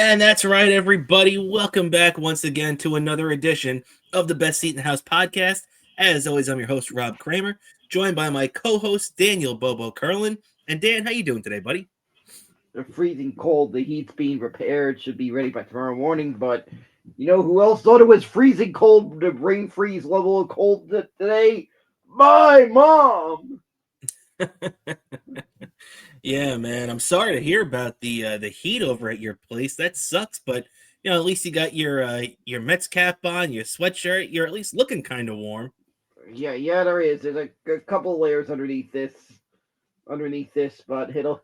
And that's right, everybody. Welcome back once again to another edition of the Best Seat in the House podcast. As always, I'm your host, Rob Kramer, joined by my co-host, Daniel Bobo Curlin. And Dan, how you doing today, buddy? They're freezing cold. The heat's being repaired. Should be ready by tomorrow morning. But you know who else thought it was freezing cold? The brain freeze level of cold today? My mom. Yeah, man. I'm sorry to hear about the heat over at your place. That sucks, but at least you got your Mets cap on, your sweatshirt. You're at least looking kind of warm. Yeah, there is. There's a couple layers underneath this, but it'll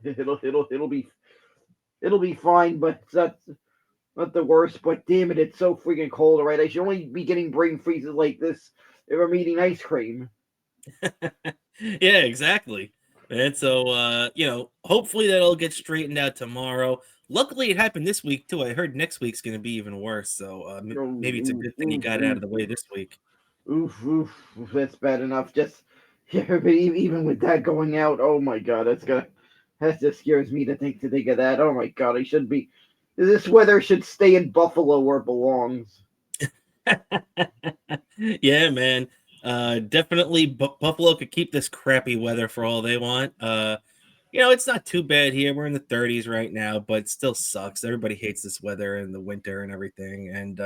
be fine. But that's not the worst. But damn it, it's so freaking cold. All right, I should only be getting brain freezes like this if I'm eating ice cream. Yeah, exactly. And so hopefully that'll get straightened out tomorrow. Luckily, it happened this week too. I heard next week's going to be even worse. So Oh, maybe it's a good thing you got it out of the way this week. oof, that's bad enough. Just yeah, but even with that going out, oh my god, that just scares me to think of that. Oh my god, I should be. This weather should stay in Buffalo where it belongs. Yeah, man. Definitely Buffalo could keep this crappy weather for all they want. It's not too bad here. We're in the 30s right now, but it still sucks. Everybody hates this weather in the winter and everything. And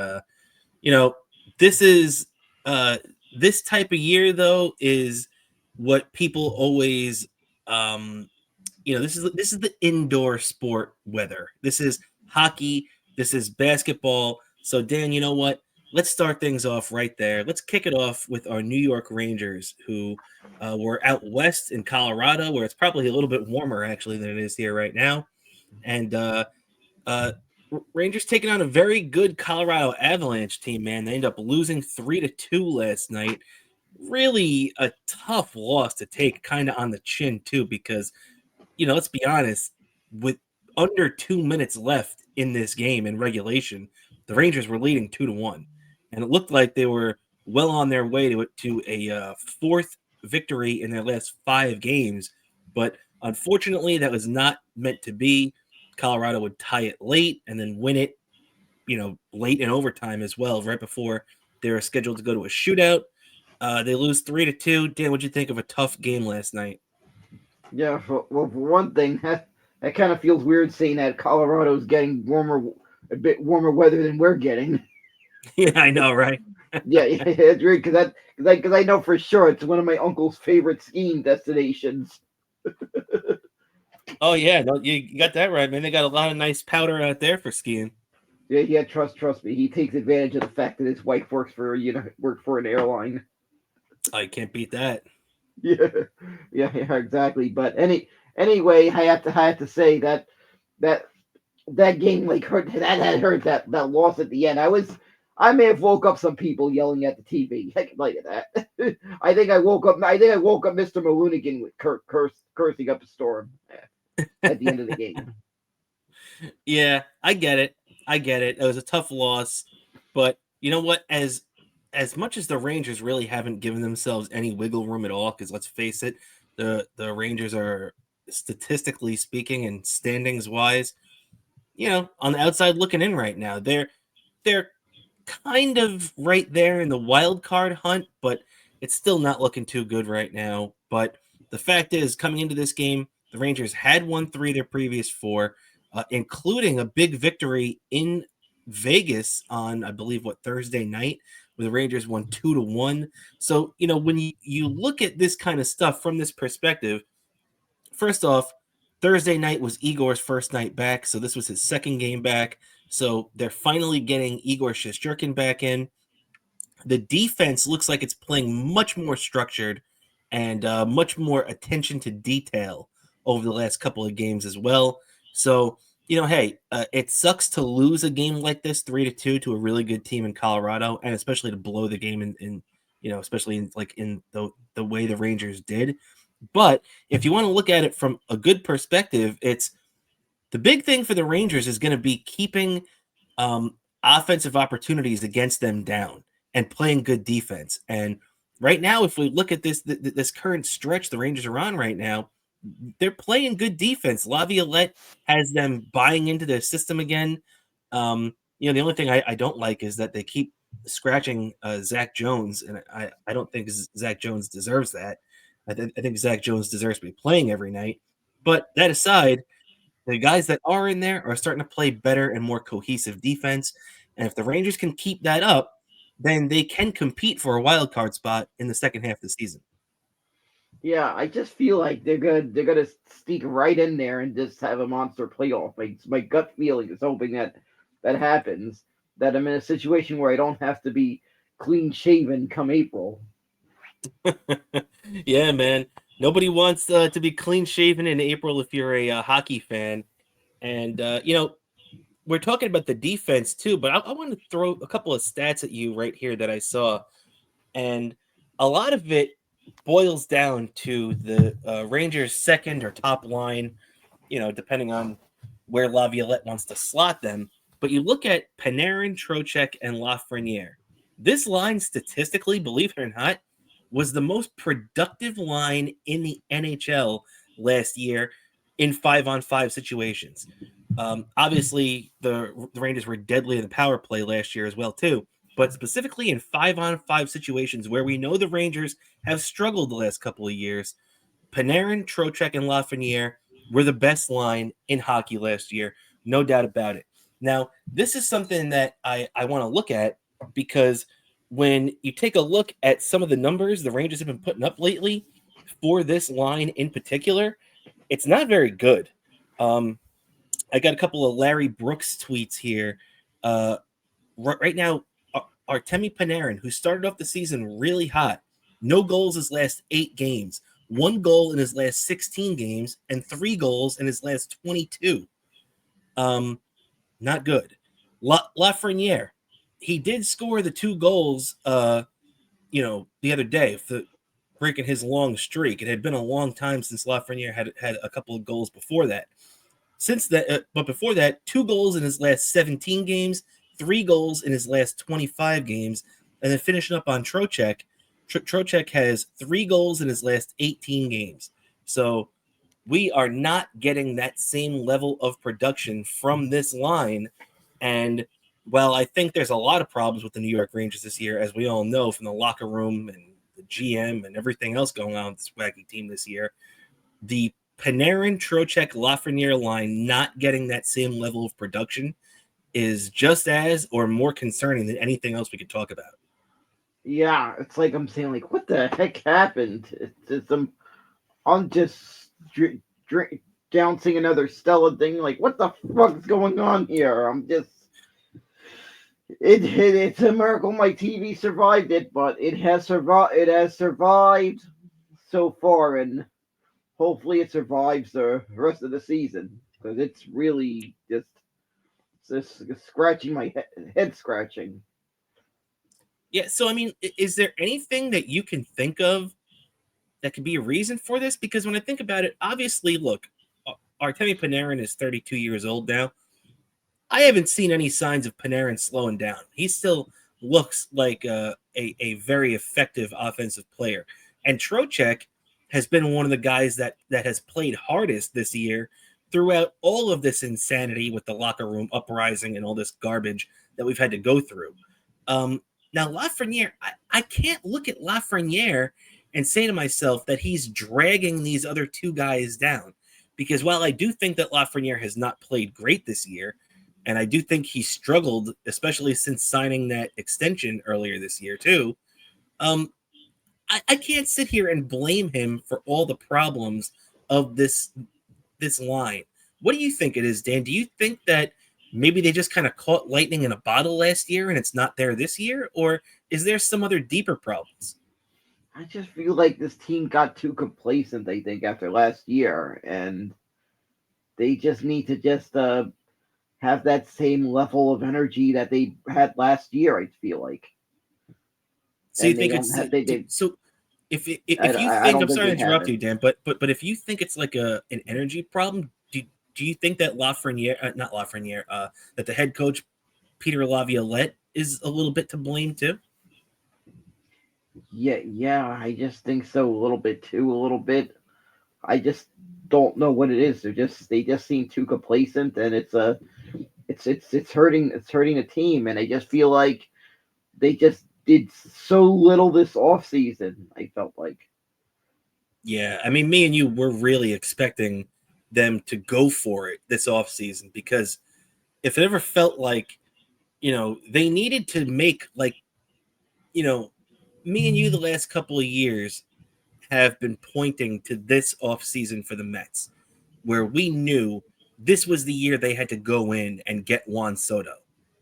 you know, this is this type of year though is what people always this is the indoor sport weather. This is hockey, this is basketball. So Dan, you know what? Let's start things off right there. Let's kick it off with our New York Rangers, who were out west in Colorado, where it's probably a little bit warmer actually than it is here right now. And uh, Rangers taking on a very good Colorado Avalanche team, man. They end up losing 3-2 last night. Really a tough loss to take kind of on the chin, too, because, let's be honest, with under 2 minutes left in this game in regulation, the Rangers were leading 2-1. And it looked like they were well on their way to a fourth victory in their last 5 games. But unfortunately, that was not meant to be. Colorado would tie it late and then win it, late in overtime as well, right before they were scheduled to go to a shootout. They lose 3-2. Dan, what'd you think of a tough game last night? Yeah, for one thing, that kind of feels weird saying that Colorado's getting a bit warmer weather than we're getting. Yeah, I know, right? Yeah, it's weird because I know for sure it's one of my uncle's favorite skiing destinations. Oh yeah, no, you got that right, man. They got a lot of nice powder out there for skiing. Yeah, trust me. He takes advantage of the fact that his wife works for an airline. I can't beat that. Yeah, yeah, exactly. But anyway, I have to say that that game like hurt that had hurt that loss at the end. I may have woke up some people yelling at the TV. I can tell you that. I think I woke up Mr. Malunigan with cursing up a storm at the end of the game. Yeah, I get it. I get it. It was a tough loss, but you know what? As much as the Rangers really haven't given themselves any wiggle room at all, because let's face it, the Rangers are statistically speaking and standings wise, on the outside looking in right now. They're kind of right there in the wild card hunt, but it's still not looking too good right now. But the fact is, coming into this game, the Rangers had won 3 of their previous 4, including a big victory in Vegas on, I believe, Thursday night, where the Rangers won 2-1. So, when you look at this kind of stuff from this perspective, first off, Thursday night was Igor's first night back, so this was his second game back. So they're finally getting Igor Shesterkin back in. The defense looks like it's playing much more structured and much more attention to detail over the last couple of games as well. So, hey, it sucks to lose a game like this 3-2 to a really good team in Colorado, and especially to blow the game in especially in the way the Rangers did. But if you want to look at it from a good perspective, it's the big thing for the Rangers is going to be keeping offensive opportunities against them down and playing good defense. And right now, if we look at this current stretch the Rangers are on right now, they're playing good defense. Laviolette has them buying into their system again. The only thing I don't like is that they keep scratching Zach Jones, and I don't think Zach Jones deserves that. I think Zach Jones deserves to be playing every night. But that aside, the guys that are in there are starting to play better and more cohesive defense. And if the Rangers can keep that up, then they can compete for a wild card spot in the second half of the season. Yeah, I just feel like they're gonna sneak right in there and just have a monster playoff. My gut feeling is hoping that that happens. That I'm in a situation where I don't have to be clean shaven come April. Yeah, man. Nobody wants to be clean shaven in April if you're a hockey fan. And, we're talking about the defense too, but I want to throw a couple of stats at you right here that I saw. And a lot of it boils down to the Rangers' second or top line, depending on where Laviolette wants to slot them. But you look at Panarin, Trocheck, and Lafreniere. This line, statistically, believe it or not, was the most productive line in the NHL last year in 5-on-5 situations. Obviously, the Rangers were deadly in the power play last year as well, too. But specifically in 5-on-5 situations where we know the Rangers have struggled the last couple of years, Panarin, Trocheck, and Lafreniere were the best line in hockey last year, no doubt about it. Now, this is something that I want to look at because when you take a look at some of the numbers the Rangers have been putting up lately for this line in particular, it's not very good. Um, I got a couple of Larry Brooks tweets here. Uh, right now, Artemi Panarin, who started off the season really hot, no goals his last 8 games, 1 goal in his last 16 games, and 3 goals in his last 22. Um, Not good. Lafreniere, he did score the 2 goals, the other day for breaking his long streak. It had been a long time since Lafreniere had a couple of goals before that. Since that, but before that, 2 goals in his last 17 games, 3 goals in his last 25 games, and then finishing up on Trocheck. Trocheck has 3 goals in his last 18 games. So we are not getting that same level of production from this line. And while I think there's a lot of problems with the New York Rangers this year, as we all know from the locker room and the GM and everything else going on with this wacky team this year, the Panarin, Trocheck, Lafreniere line not getting that same level of production is just as or more concerning than anything else we could talk about. Yeah, it's like I'm saying, like, what the heck happened? I'm just bouncing another Stella thing. Like, what the fuck is going on here? I'm just. It's a miracle my TV survived it, but it has survived. It has survived so far, and hopefully it survives the rest of the season because it's really just scratching my head scratching. Yeah, so I mean, is there anything that you can think of that could be a reason for this? Because when I think about it, obviously, look, Artemi Panarin is 32 years old now. I haven't seen any signs of Panarin slowing down. He still looks like a very effective offensive player. And Trocheck has been one of the guys that has played hardest this year throughout all of this insanity with the locker room uprising and all this garbage that we've had to go through. Um, Now, Lafreniere, I can't look at Lafreniere and say to myself that he's dragging these other 2 guys down. Because while I do think that Lafreniere has not played great this year, and I do think he struggled, especially since signing that extension earlier this year, too. Um, I can't sit here and blame him for all the problems of this line. What do you think it is, Dan? Do you think that maybe they just kind of caught lightning in a bottle last year and it's not there this year? Or is there some other deeper problems? I just feel like this team got too complacent. I think after last year, and they just need to just have that same level of energy that they had last year. I feel like, So you and they think don't it's have they. so if you I think, don't I'm think sorry they to have interrupt it. you, Dan, but if you think it's like an energy problem, do you think that Lafreniere, not Lafreniere, that the head coach Peter Laviolette is a little bit to blame too? Yeah, yeah. I just think so. A little bit too. A little bit. I just don't know what it is. They just seem too complacent, and it's hurting the team, and I just feel like they just did so little this off season. I felt like. Yeah, I mean, me and you were really expecting them to go for it this offseason because if it ever felt like, they needed to make like, you know, me and you the last couple of years have been pointing to this offseason for the Mets, where we knew this was the year they had to go in and get Juan Soto.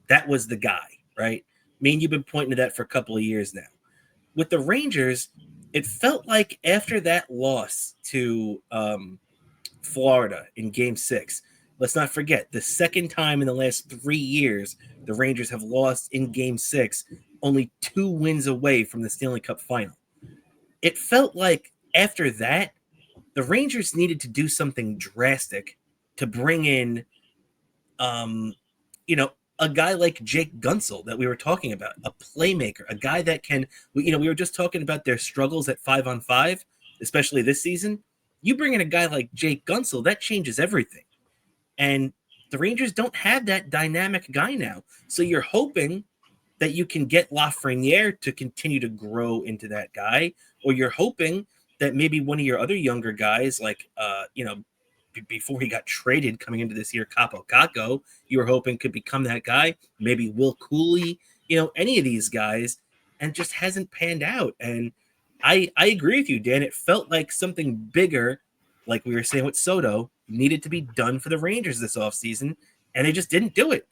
That was the guy, right? Me and you've been pointing to that for a couple of years now. With the Rangers, it felt like after that loss to Florida in Game 6, let's not forget the second time in the last 3 years the Rangers have lost in Game 6, only 2 wins away from the Stanley Cup final. It felt like after that, the Rangers needed to do something drastic to bring in, um, you know, a guy like Jake Gunsel that we were talking about, a playmaker, a guy that can, we were just talking about their struggles at 5-on-5, especially this season. You bring in a guy like Jake Gunsel, that changes everything. And the Rangers don't have that dynamic guy now. So you're hoping that you can get Lafreniere to continue to grow into that guy, or you're hoping that maybe one of your other younger guys, like before he got traded coming into this year, Capo Caco, you were hoping could become that guy. Maybe Will Cooley, any of these guys, and just hasn't panned out. And I agree with you, Dan. It felt like something bigger, like we were saying with Soto, needed to be done for the Rangers this offseason, and they just didn't do it.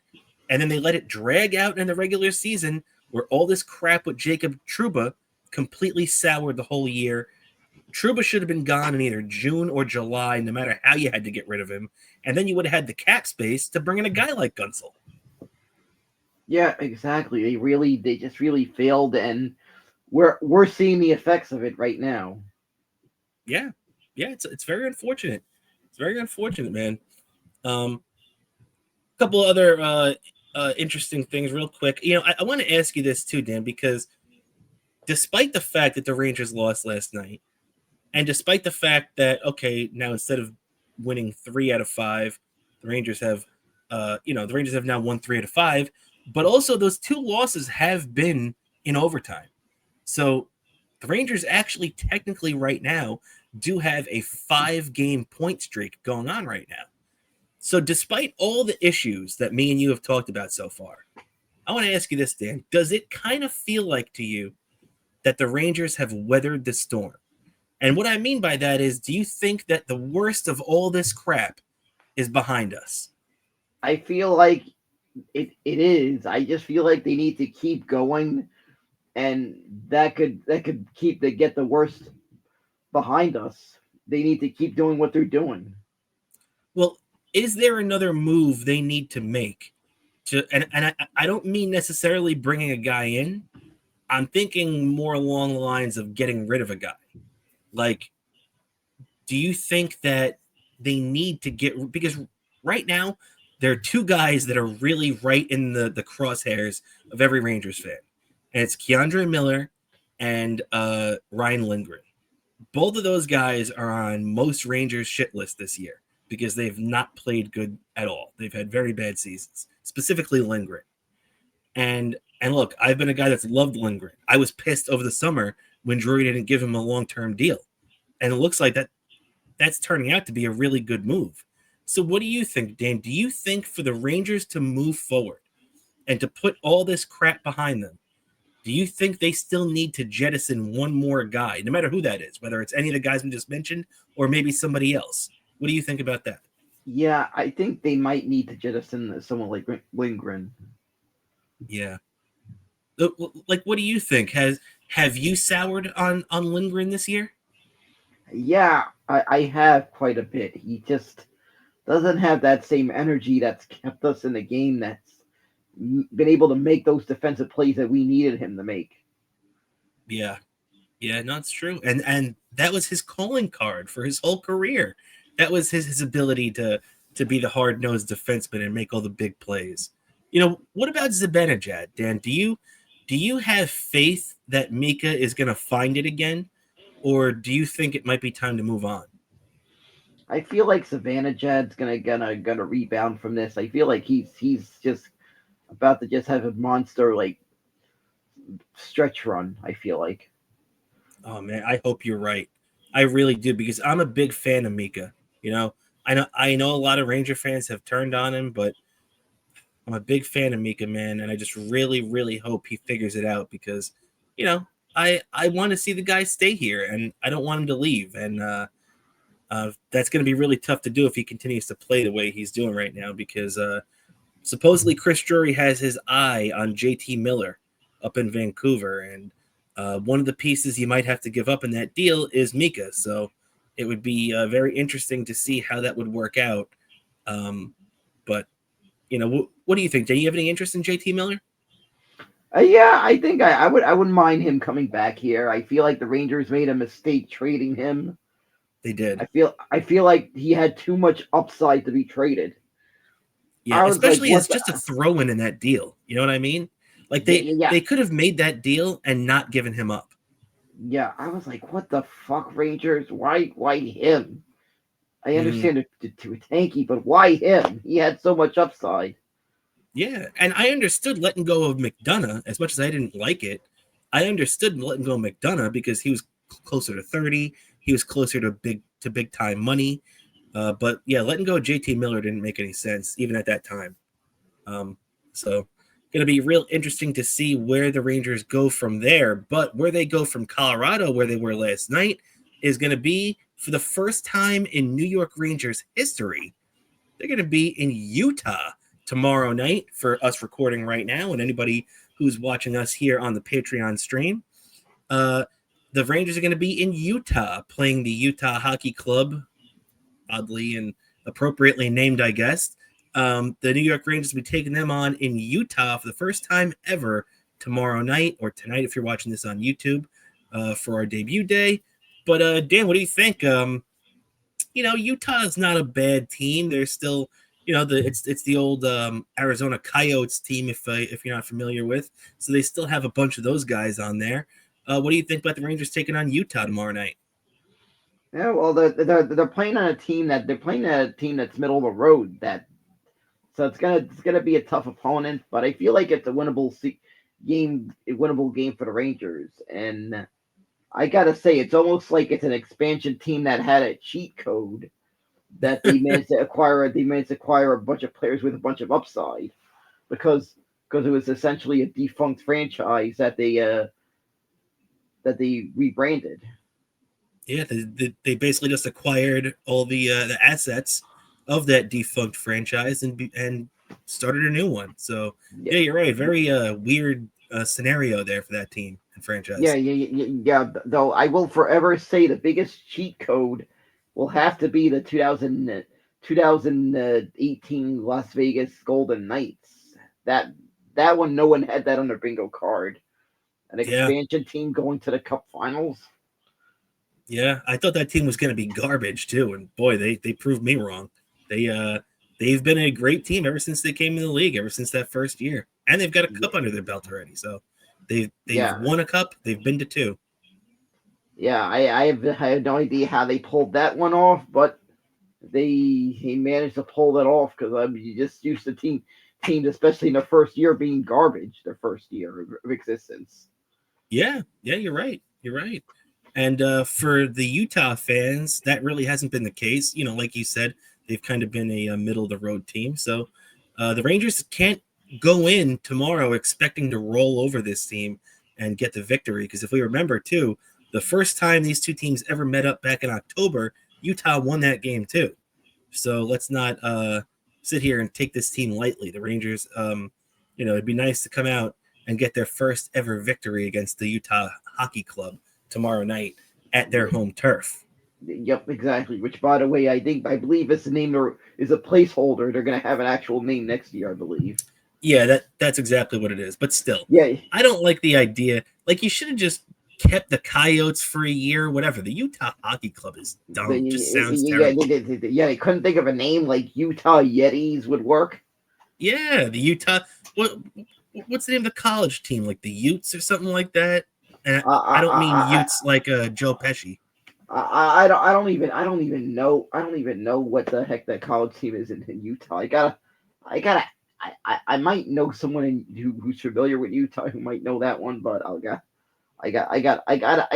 And then they let it drag out in the regular season where all this crap with Jacob Trouba completely soured the whole year. Trouba should have been gone in either June or July, no matter how you had to get rid of him. And then you would have had the cap space to bring in a guy like Gunsel. Yeah, exactly. They just really failed, and we're seeing the effects of it right now. Yeah. Yeah, it's very unfortunate. It's very unfortunate, man. A couple other interesting things real quick. I want to ask you this too, Dan, because despite the fact that the Rangers lost last night, and despite the fact that, okay, now instead of winning 3 out of 5, the Rangers have, the Rangers have now won 3 out of 5, but also those 2 losses have been in overtime. So the Rangers actually technically right now do have a 5-game point streak going on right now. So despite all the issues that me and you have talked about so far, I want to ask you this, Dan. Does it kind of feel like to you that the Rangers have weathered the storm? And what I mean by that is, do you think that the worst of all this crap is behind us? I feel like it is. I just feel like they need to keep going, and that could get the worst behind us. They need to keep doing what they're doing. Well, is there another move they need to make? And I don't mean necessarily bringing a guy in. I'm thinking more along the lines of getting rid of a guy. Like, do you think that they need to get, because right now there are 2 guys that are really right in the crosshairs of every Rangers fan, and it's Keandre Miller and Ryan Lindgren. Both of those guys are on most Rangers shit list this year because they've not played good at all. They've had very bad seasons, specifically Lindgren. And look, I've been a guy that's loved Lindgren. I was pissed over the summer when Drury didn't give him a long-term deal. And it looks like that's turning out to be a really good move. So what do you think, Dan? Do you think for the Rangers to move forward and to put all this crap behind them, do you think they still need to jettison one more guy, no matter who that is, whether it's any of the guys we just mentioned or maybe somebody else? What do you think about that? Yeah, I think they might need to jettison someone like Lindgren. Yeah. Like, what do you think? Have you soured on Lindgren this year? Yeah, I have quite a bit. He just doesn't have that same energy that's kept us in the game. That's been able to make those defensive plays that we needed him to make. Yeah. Yeah, no, it's true. And that was his calling card for his whole career. That was his ability to be the hard-nosed defenseman and make all the big plays. What about Zibanejad, Dan? Do you have faith that Mika is going to find it again, or do you think it might be time to move on? I feel like Savannah Jad's gonna rebound from this. I feel like he's just about to just have a monster like stretch run. I feel like. Oh man, I hope you're right. I really do because I'm a big fan of Mika. You know, I know a lot of Ranger fans have turned on him, but I'm a big fan of Mika, man, and I just really, really hope he figures it out because, you know, I want to see the guy stay here, and I don't want him to leave, and that's going to be really tough to do if he continues to play the way he's doing right now because supposedly Chris Drury has his eye on JT Miller up in Vancouver, and one of the pieces you might have to give up in that deal is Mika. So it would be very interesting to see how that would work out. But what do you think? Do you have any interest in JT Miller? Yeah, I think I wouldn't mind him coming back here. I feel like the Rangers made a mistake trading him. They did. I feel like he had too much upside to be traded. Yeah, I was like, especially what as the? just a throw in that deal. You know what I mean? Like Yeah, they yeah, yeah. they could have made that deal and not given him up. Yeah, I was like, what the fuck, Rangers? Why him? I Mm, understand to tanky, but why him? He had so much upside. yeah, and I understood letting go of McDonough as much as I didn't like it. I understood letting go of McDonough because he was closer to 30. He was closer to big time money. But yeah, letting go of JT Miller didn't make any sense even at that time. Um, so going to be real interesting to see where the Rangers go from there. But where they go from Colorado, where they were last night, is going to be for the first time in New York Rangers history. They're going to be in Utah tomorrow night for us recording right now, and anybody who's watching us here on the Patreon stream. Uh, the Rangers are going to be in Utah playing the Utah Hockey Club, oddly and appropriately named, I guess. The New York Rangers will be taking them on in Utah for the first time ever tomorrow night or tonight if you're watching this on YouTube for our debut day. But Dan, what do you think? Utah is not a bad team. They're still, it's the old Arizona Coyotes team if you're not familiar with. So they still have a bunch of those guys on there. What do you think about the Rangers taking on Utah tomorrow night? Yeah, well, they're playing on a team that's middle of the road. So it's gonna be a tough opponent, but I feel like it's a winnable game for the Rangers. And I gotta say, it's almost like it's an expansion team that had a cheat code that they managed to acquire. They managed to acquire a bunch of players with a bunch of upside because it was essentially a defunct franchise that they rebranded. Yeah, they basically just acquired all the assets of that defunct franchise and started a new one. So Yeah, yeah, you're right. Very weird scenario there for that team and yeah, franchise. yeah, yeah, yeah. Though I will forever say the biggest cheat code will have to be the 2018 Las Vegas Golden Knights. That that one, no one had that on their bingo card. An Yeah, expansion team going to the Cup Finals. yeah. I thought that team was going to be garbage too, and boy, they proved me wrong. They've been a great team ever since they came in the league, ever since that first year, and they've got a cup under their belt already. So they've Yeah, won a cup. They've been to two. yeah. I have no idea how they pulled that one off, but he managed to pull that off because you just used to teams, especially in their first year, being garbage. Their first year of existence. Yeah, yeah, you're right. You're right. And for the Utah fans, that really hasn't been the case. Like you said, they've kind of been a middle of the road team. So the Rangers can't go in tomorrow expecting to roll over this team and get the victory. Because if we remember, too, the first time these two teams ever met up back in October, Utah won that game, too. So let's not sit here and take this team lightly. The Rangers, it'd be nice to come out and get their first ever victory against the Utah Hockey Club tomorrow night at their home turf. Yep, exactly. Which, by the way, I believe it's the name or is a placeholder. They're gonna have an actual name next year, I believe. Yeah, that's exactly what it is. But still, Yeah, I don't like the idea. Like you should have just kept the Coyotes for a year, whatever. The Utah Hockey Club is dumb. Just sounds yeah, terrible. they couldn't think of a name like Utah Yetis would work. Yeah, the Utah. What's the name of the college team? Like the Utes or something like that. And I don't mean I, Utes like Joe Pesci. I don't even know what the heck that college team is in Utah. I gotta I might know someone who's familiar with Utah who might know that one, but I gotta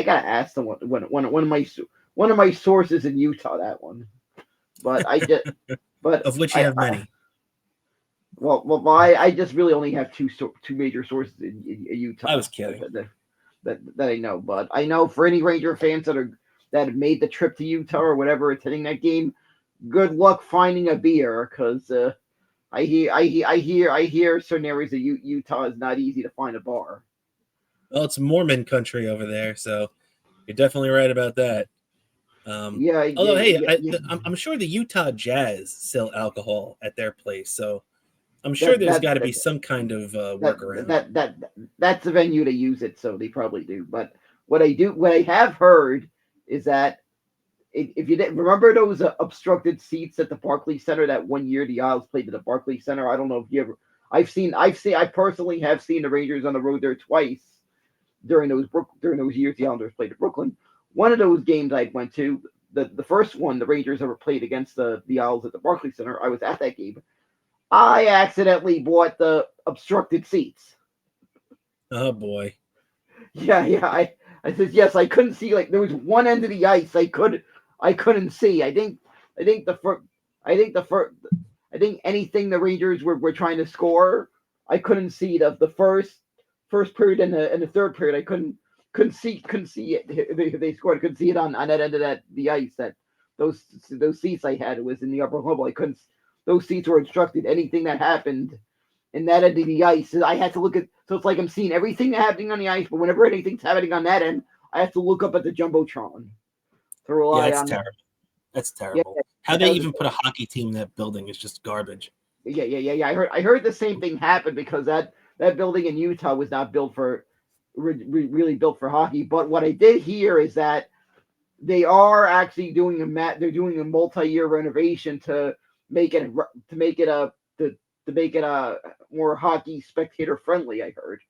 ask someone one of my sources in Utah that one. But I just but Of which you have many. I just really only have two major sources in I Utah was kidding. that I know. But I know for any Ranger fans that have made the trip to Utah or whatever attending that game, good luck finding a beer because I hear certain areas of Utah is not easy to find a bar. Well, it's Mormon country over there, so you're definitely right about that. Um, Yeah, Although, hey, yeah. I'm sure the Utah Jazz sell alcohol at their place, so I'm sure That there's that got to be that some kind of that workaround. that that that's the venue to use it, so they probably do. But what I have heard is that if you didn't remember those obstructed seats at the Barclays Center that one year the Isles played at the Barclays Center. I don't know if you ever. I personally have seen the Rangers on the road there twice during those years the Islanders played at Brooklyn. One of those games I went to, the first one the Rangers ever played against the Isles at the Barclays Center. I was at that game. I accidentally bought the obstructed seats. Oh boy. Yeah. I said yes. I couldn't see like there was one end of the ice I couldn't see. I think the first I think the first I think anything the Rangers were trying to score, I couldn't see the first period and the third period. I couldn't see it. They scored. I couldn't see it on that end of the ice. Those seats I had, it was in the upper level. I couldn't. Those seats were obstructed. Anything that happened in that end of the ice, I had to look at. So it's like I'm seeing everything happening on the ice, but whenever anything's happening on that end, I have to look up at the jumbotron to Yeah, rely it's on that. terrible. That's Yeah, terrible. How they that was even put a hockey team in that building is just garbage. yeah. I heard the same thing happened because that building in Utah was not built for really built for hockey. But what I did hear is that they are actually doing they're doing a multi-year renovation to make it a to make it a more hockey spectator friendly. I heard.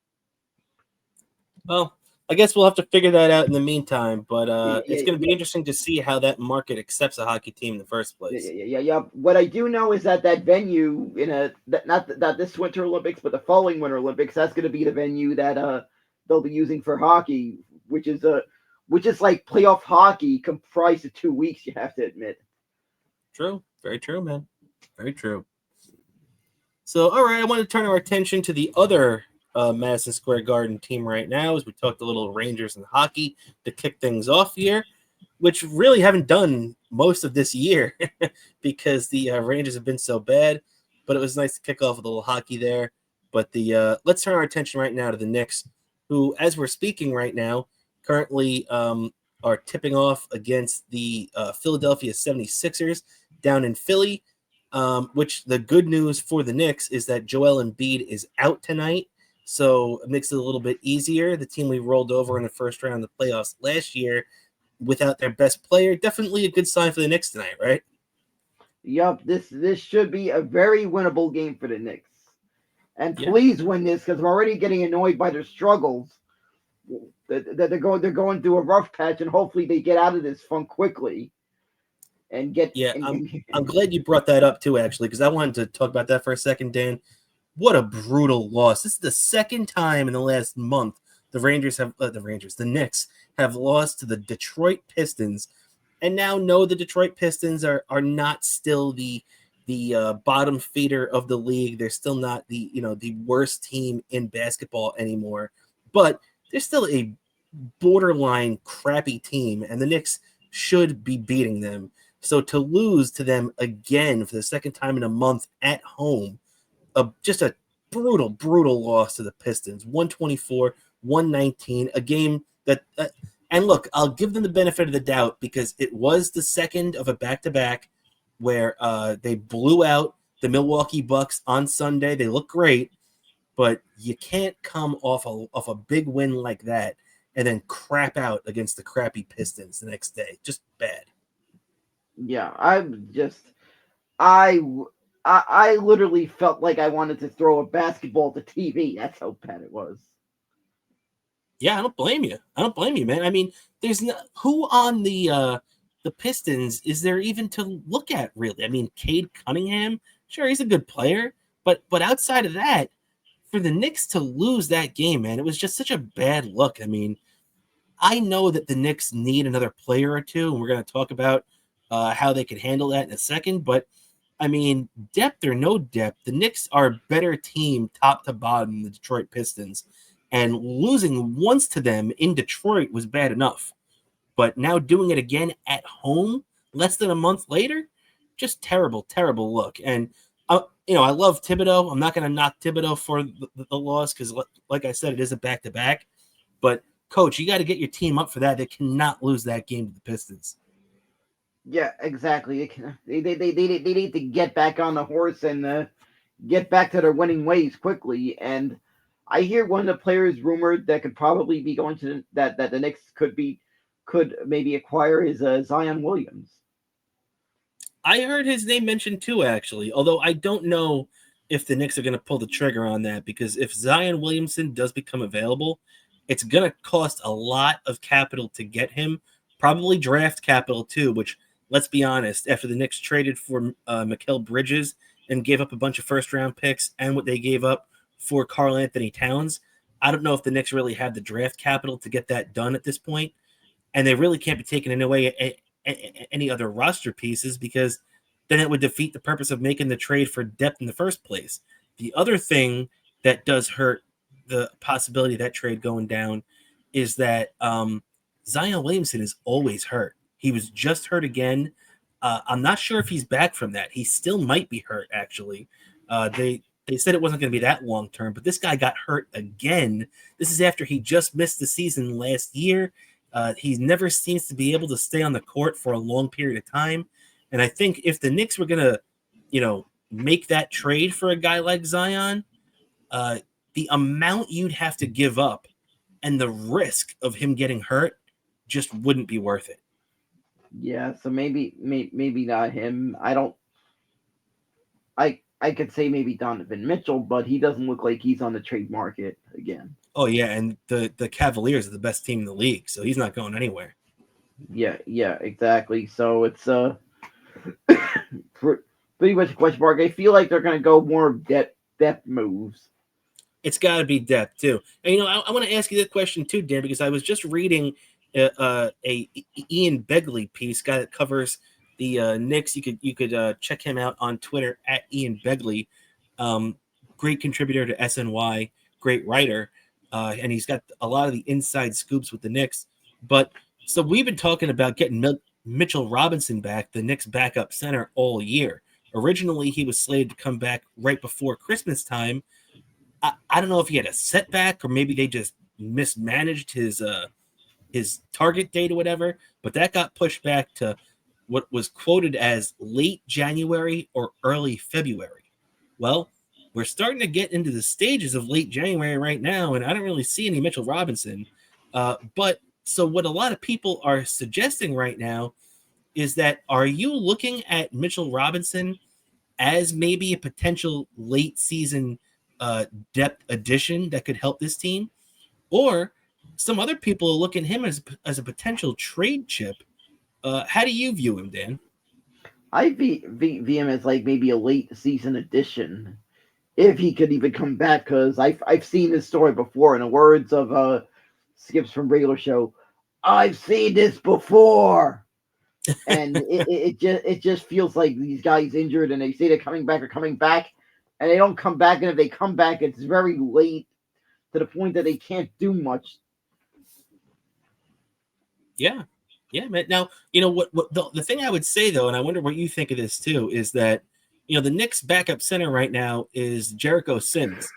Well, I guess we'll have to figure that out in the meantime. But Yeah, it's yeah, going to be yeah, interesting to see how that market accepts a hockey team in the first place. yeah. What I do know is that venue in not this Winter Olympics, but the following Winter Olympics, that's going to be the venue that they'll be using for hockey, which is like playoff hockey comprised of 2 weeks. You have to admit. True. Very true, man. Very true. So, all right, I want to turn our attention to the other Madison Square Garden team right now, as we talked a little Rangers and hockey to kick things off here, which really haven't done most of this year because the Rangers have been so bad. But it was nice to kick off with a little hockey there. But let's turn our attention right now to the Knicks, who, as we're speaking right now, currently are tipping off against the Philadelphia 76ers down in Philly. Which the good news for the Knicks is that Joel Embiid is out tonight, so it makes it a little bit easier. The team we rolled over in the first round of the playoffs last year without their best player, definitely a good sign for the Knicks tonight, right? Yup, this should be a very winnable game for the Knicks. And Yeah. please win this because I'm already getting annoyed by their struggles. That they're going through a rough patch, and hopefully they get out of this funk quickly and get Yeah, I'm glad you brought that up too, actually, because I wanted to talk about that for a second, Dan. What a brutal loss! This is the second time in the last month the Knicks have lost to the Detroit Pistons, and now know the Detroit Pistons are not still the bottom feeder of the league. They're still not the worst team in basketball anymore, but they're still a borderline crappy team, and the Knicks should be beating them. So to lose to them again for the second time in a month at home, just a brutal loss to the Pistons, 124-119, a game that and look, I'll give them the benefit of the doubt because it was the second of a back-to-back where they blew out the Milwaukee Bucks on Sunday. They look great, but you can't come off a big win like that and then crap out against the crappy Pistons the next day. Just bad. yeah. I I literally felt like I wanted to throw a basketball at the TV. That's how bad it was. Yeah, I don't blame you. I don't blame you, man. I mean, there's no who on the Pistons is there even to look at really? I mean, Cade Cunningham, sure, he's a good player, but outside of that, for the Knicks to lose that game, man, it was just such a bad look. I mean, I know that the Knicks need another player or two, and we're going to talk about how they can handle that in a second. But I mean, depth or no depth, the Knicks are a better team top to bottom than the Detroit Pistons. And losing once to them in Detroit was bad enough. But now doing it again at home less than a month later, just terrible, terrible look. And, I love Thibodeau. I'm not going to knock Thibodeau for the loss because, like I said, it is a back to back. But, coach, you got to get your team up for that. They cannot lose that game to the Pistons. Yeah, exactly. They need to get back on the horse and get back to their winning ways quickly. And I hear one of the players rumored that could probably be going to that the Knicks could maybe acquire is Zion Williams. I heard his name mentioned too, actually, although I don't know if the Knicks are going to pull the trigger on that because if Zion Williamson does become available, it's going to cost a lot of capital to get him, probably draft capital too, which, let's be honest, after the Knicks traded for Mikal Bridges and gave up a bunch of first-round picks and what they gave up for Karl Anthony Towns, I don't know if the Knicks really have the draft capital to get that done at this point, and they really can't be taking away any other roster pieces because then it would defeat the purpose of making the trade for depth in the first place. The other thing that does hurt the possibility of that trade going down is that Zion Williamson is always hurt. He was just hurt again. I'm not sure if he's back from that. He still might be hurt, actually. They said it wasn't going to be that long term, but this guy got hurt again. This is after he just missed the season last year. He never seems to be able to stay on the court for a long period of time. And I think if the Knicks were going to, make that trade for a guy like Zion, the amount you'd have to give up and the risk of him getting hurt just wouldn't be worth it. Yeah, so maybe not him. I could say maybe Donovan Mitchell, but he doesn't look like he's on the trade market again. Oh yeah, and the Cavaliers are the best team in the league, so he's not going anywhere. Yeah, exactly. So it's pretty much a question mark. I feel like they're going to go more depth moves. It's got to be depth too. And I want to ask you this question too, Dan, because I was just reading a Ian Begley piece, guy that covers the Knicks. You could check him out on Twitter at Ian Begley. Great contributor to SNY, great writer, and he's got a lot of the inside scoops with the Knicks. But so we've been talking about getting Mitchell Robinson back, the Knicks backup center, all year. Originally, he was slated to come back right before Christmas time. I don't know if he had a setback or maybe they just mismanaged his target date or whatever, but that got pushed back to what was quoted as late January or early February. Well, we're starting to get into the stages of late January right now, and I don't really see any Mitchell Robinson. But so what a lot of people are suggesting right now is that are you looking at Mitchell Robinson as maybe a potential late season depth addition that could help this team? Or some other people are looking at him as a potential trade chip. How do you view him, Dan? I view him as like maybe a late season addition if he could even come back. Because I've seen this story before. In the words of Skips from regular show, I've seen this before. And it just feels like these guys injured and they say they're coming back, and they don't come back. And if they come back, it's very late to the point that they can't do much. Yeah. Yeah, man. Now, what the thing I would say though, and I wonder what you think of this too, is that the Knicks backup center right now is Jericho Sims,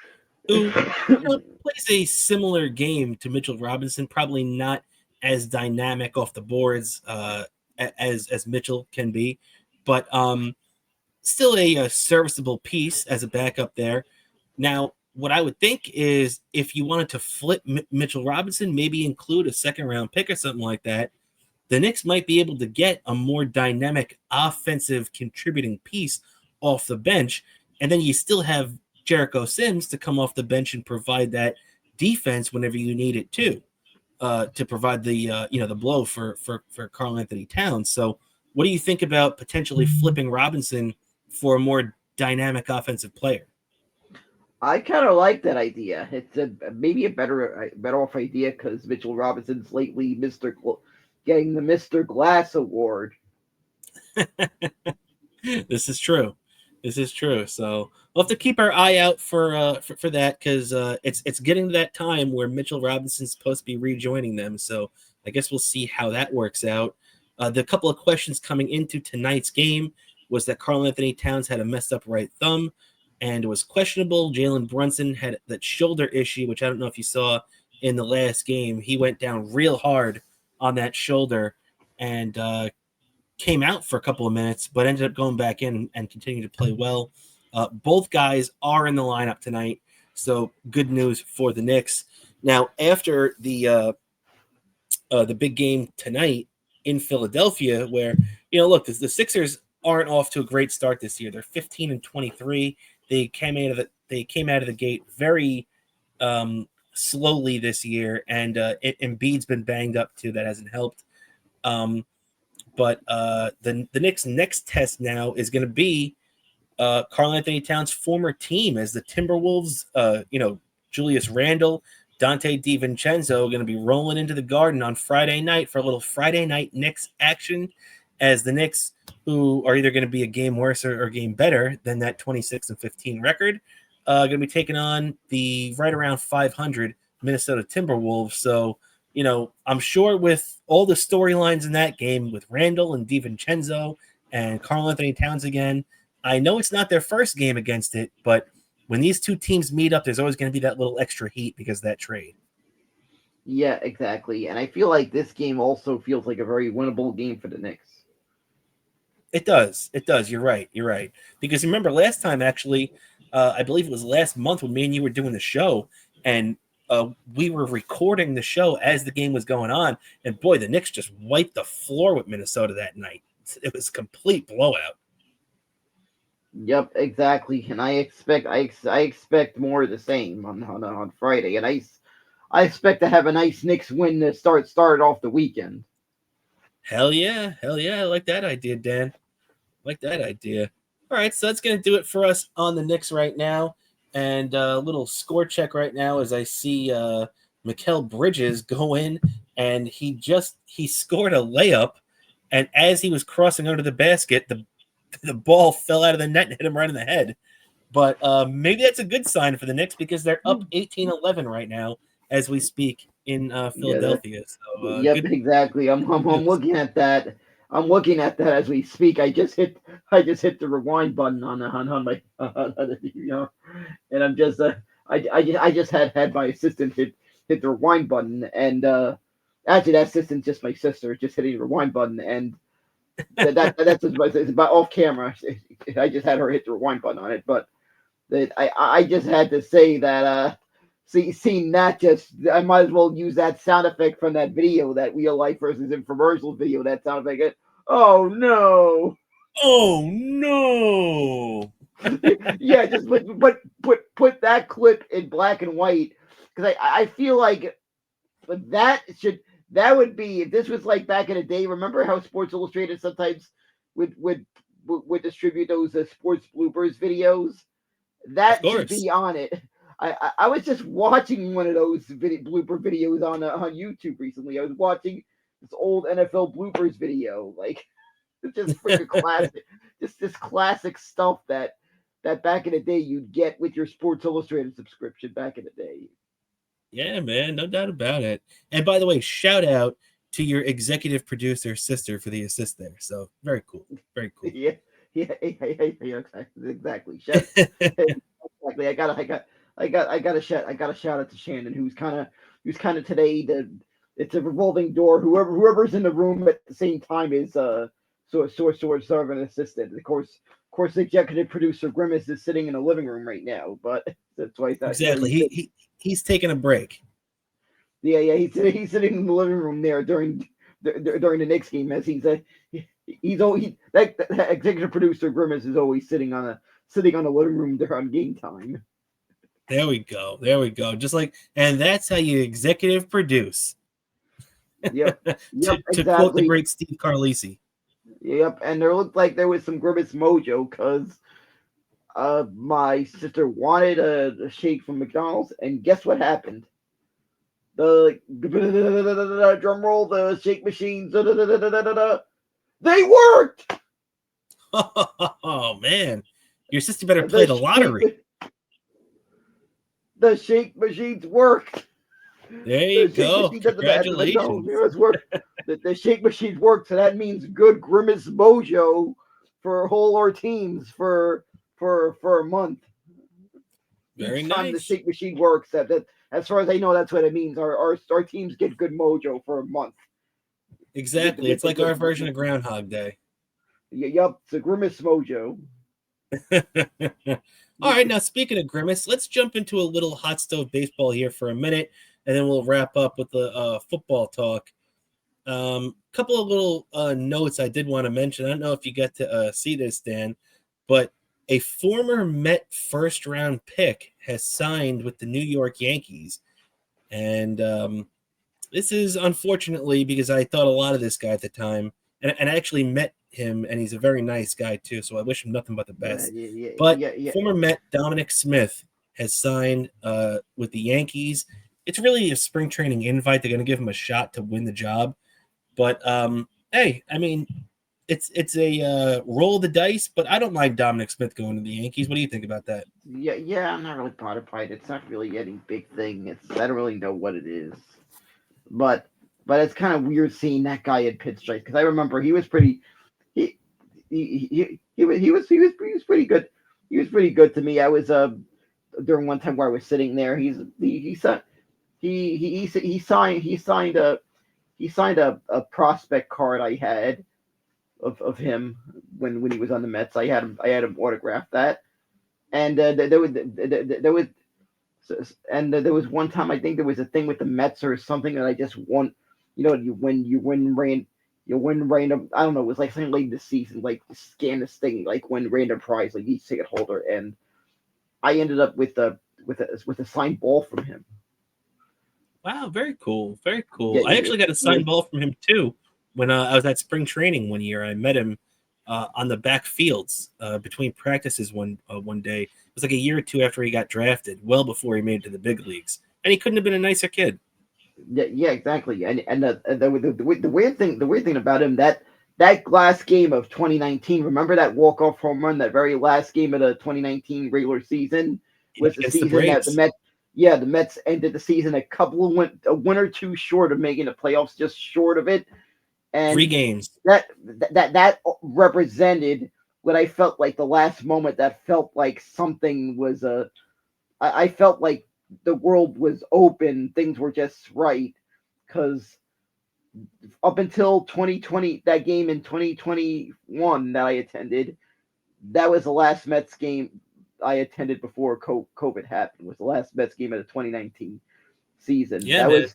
who plays a similar game to Mitchell Robinson, probably not as dynamic off the boards as Mitchell can be, but still a serviceable piece as a backup there. Now, what I would think is if you wanted to flip Mitchell Robinson, maybe include a second round pick or something like that, the Knicks might be able to get a more dynamic offensive contributing piece off the bench. And then you still have Jericho Sims to come off the bench and provide that defense whenever you need it too. to provide the the blow for Karl Anthony Towns. So, what do you think about potentially flipping Robinson for a more dynamic offensive player? I kind of like that idea. It's maybe a better off idea because Mitchell Robinson's lately getting the Mister Glass award. This is true. This is true. So we'll have to keep our eye out for that because it's getting to that time where Mitchell Robinson's supposed to be rejoining them. So I guess we'll see how that works out. The couple of questions coming into tonight's game was that Karl Anthony Towns had a messed up right thumb and was questionable. Jalen Brunson had that shoulder issue, which I don't know if you saw in the last game. He went down real hard on that shoulder and came out for a couple of minutes, but ended up going back in and continued to play well. Both guys are in the lineup tonight, so good news for the Knicks. Now, after the big game tonight in Philadelphia, where look, the Sixers aren't off to a great start this year. They're 15-23. They came out of the gate very slowly this year, and Embiid's been banged up too. That hasn't helped. But the Knicks' next test now is going to be Karl Anthony Towns' former team as the Timberwolves. Julius Randle, Dante DiVincenzo are going to be rolling into the Garden on Friday night for a little Friday night Knicks action, as the Knicks, who are either going to be a game worse or a game better than that 26-15 record, going to be taking on the right around 500 Minnesota Timberwolves. So, I'm sure with all the storylines in that game with Randall and DiVincenzo and Karl Anthony Towns again, I know it's not their first game against it, but when these two teams meet up, there's always going to be that little extra heat because of that trade. Yeah, exactly. And I feel like this game also feels like a very winnable game for the Knicks. It does. It does. You're right. You're right. Because remember last time, actually, I believe it was last month when me and you were doing the show, and we were recording the show as the game was going on, and boy, the Knicks just wiped the floor with Minnesota that night. It was a complete blowout. Yep, exactly. And I expect more of the same on Friday, and I expect to have a nice Knicks win to start off the weekend. Hell yeah. Hell yeah. I like that idea, Dan. I like that idea. All right, so that's going to do it for us on the Knicks right now. And a little score check right now as I see Mikal Bridges go in, and he scored a layup, and as he was crossing under the basket, the ball fell out of the net and hit him right in the head. But maybe that's a good sign for the Knicks because they're up 18-11 right now as we speak in Yeah, Philadelphia. So yep, good. exactly. I'm looking at that. I'm looking at that as we speak. I just hit the rewind button on my and I'm just I just had my assistant hit the rewind button, and actually that assistant's just my sister just hitting the rewind button, and that's it's about off camera. I just had her hit the rewind button on it, but that I just had to say that seeing that, just I might as well use that sound effect from that video, that real life versus infomercial video. That sound effect. Oh no! Oh no! Yeah, just put that clip in black and white, because I feel like that would be, if this was like back in the day. Remember how Sports Illustrated sometimes would distribute those sports bloopers videos? Of That should course. be on it. I was just watching one of those blooper videos on YouTube recently. I was watching this old NFL bloopers video, like just freaking classic, just this classic stuff that back in the day you'd get with your Sports Illustrated subscription back in the day. Yeah, man, no doubt about it. And by the way, shout out to your executive producer sister for the assist there. So very cool, very cool. Yeah, yeah, exactly. Exactly. I got a shout out to Shannon, who's kind of today the it's a revolving door. Whoever's in the room at the same time is sort of an assistant. Of course, the executive producer Grimace is sitting in the living room right now, but that's why Exactly. He's taking a break. yeah, he's sitting in the living room there during the Knicks game, as he's always that executive producer Grimace is always sitting on the living room during game time. There we go. There we go. Just like, and that's how you executive produce. Yep. Yep. To quote the Exactly. great Steve Carlisi. Yep. And there looked like there was some grimace mojo because my sister wanted a shake from McDonald's, and guess what happened? The drum roll, the shake machines, they worked. Oh man, your sister better play The the lottery. the shake machines worked. There you The shake go. machines at the McDonald's Congratulations. mirrors work. The shake machines work, so that means good grimace mojo for whole our teams for a month. Very Each time the nice. shake machine works, that as far as I know, that's what it means. Our teams get good mojo for a month. Exactly. Get It's the like our good. version of Groundhog Day. Yup, it's a grimace mojo. All right, now speaking of grimace, let's jump into a little hot stove baseball here for a minute, and then we'll wrap up with the football talk. Couple of little notes I did want to mention. I don't know if you got to see this, Dan, but a former Met first round pick has signed with the New York Yankees. And this is unfortunately because I thought a lot of this guy at the time, and I actually met him, and he's a very nice guy too. So I wish him nothing but the best. But Yeah. former Met Dominic Smith has signed with the Yankees. It's really a spring training invite. They're going to give him a shot to win the job. But hey, I mean, it's a roll of the dice. But I don't mind Dominic Smith going to the Yankees. What do you think about that? Yeah. I'm not really bothered by it. It's not really any big thing. I don't really know what it is, but it's kind of weird seeing that guy in pinstripes because I remember he was pretty. He he was pretty good. He was pretty good to me. I was during one time where I was sitting there. He signed a prospect card I had of him when he was on the Mets. I had him autograph that, and there was one time I think there was a thing with the Mets or something that I just won. You win rain. You win random. I don't know. It was like something late in the season, like scan this thing, like win random prize, like each ticket holder, and I ended up with a signed ball from him. Wow, very cool, very Yeah, cool. I actually got a yeah, signed ball from him too when I was at spring training one year. I met him on the back fields between practices one day. It was like a year or two after he got drafted, well before he made it to the big leagues, and he couldn't have been a nicer kid. yeah, exactly. And the weird thing about him that last game of 2019. Remember that walk off home run, that very last game of the 2019 regular season Yeah, was the against the season that the Braves, Mets. Yeah, the Mets ended the season a win or two short of making the playoffs, just short of it, three and games. that represented what I felt like the last moment that felt like something was I felt like the world was open, things were just right because up until 2020, that game in 2021 that I attended, that was the last Mets game I attended before COVID happened. Was the last Mets game of the 2019 season. Yeah, man.